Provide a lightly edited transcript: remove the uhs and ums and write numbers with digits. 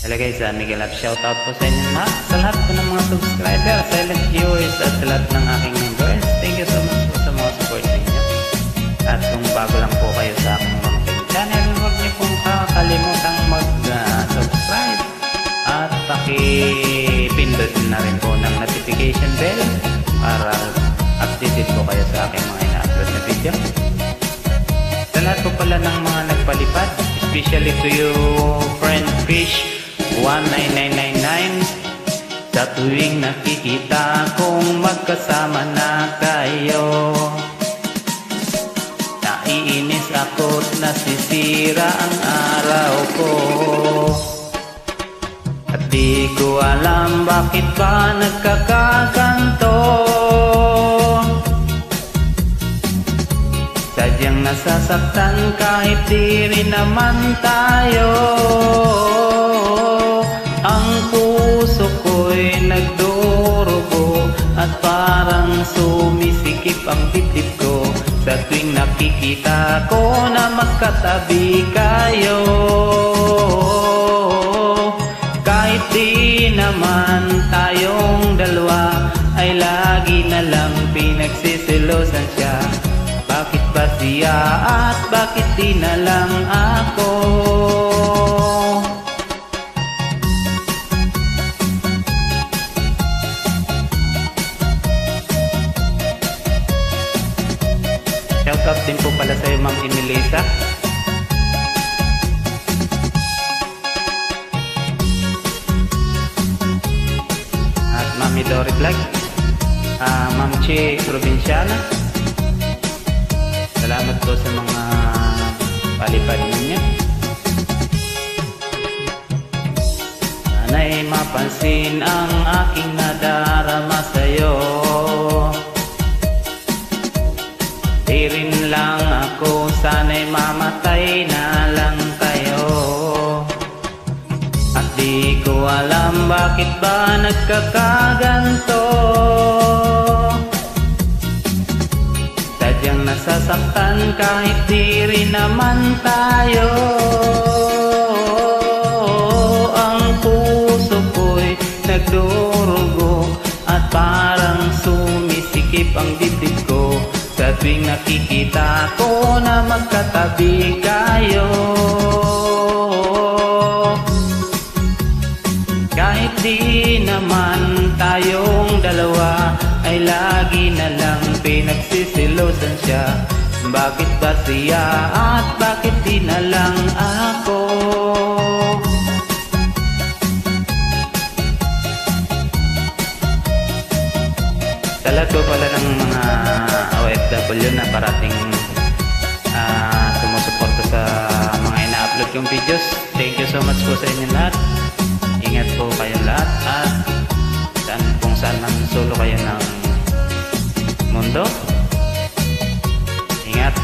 Hello guys, Miguel at shoutout po sa inyo lahat, sa lahat po ng mga subscriber, silent viewers at sa lahat ng aking members. Thank you so much po sa mga support ninyo. At kung bago lang po kayo sa aking munting channel, huwag niyo pong kakalimutang mag-subscribe at pakipindot na rin po ng notification bell para updated po kayo sa aking mga ina-upload na video. Sa lahat po pala ng mga nagpalipad, especially to you friend Fish 19999, sa tuwing nakikita kong magkasama na kayo, naiinis ako't nasisira ang araw ko. At di ko alam bakit ba nagkakaganto, sadyang nasasaktan kahit di rin naman tayo. Ang puso ko'y nagdurugo at parang sumisikip ang dibdib ko sa tuwing nakikita ko na magkatabi kayo. Kahit di naman tayong dalawa ay lagi na lang pinagsisilosan siya. Bakit ba siya at bakit di na lang ako? Shoutout din po pala sa'yo, Ma'am Emilisa. At Mami Dory Vlog, Ma'am Chi Provinciana. Salamat po sa mga palipad ninyo. Sana'y mapansin ang aking nadarama sa'yo. Di rin lang ako, sana'y mamatay na lang kayo. At di ko alam bakit ba nagkakaganto, sadyang nasasaktan kahit di rin naman tayo. Ang puso ko'y nagdurugo at parang sumisikip ang dibdib ko sa tuwing nakikita ko na magkatabi kayo. Kahit di naman tayong dalawa ay lagi na lang pinagsisilosan siya. Bakit ba siya at bakit di na lang ako? Sa lahat po pala ng mga OFW na parating sumusuporta sa mga ina-upload kong videos, thank you so much po sa inyo lahat. Ingat po kayong lahat at kung saan man sulo kayo ng mundo, ingat.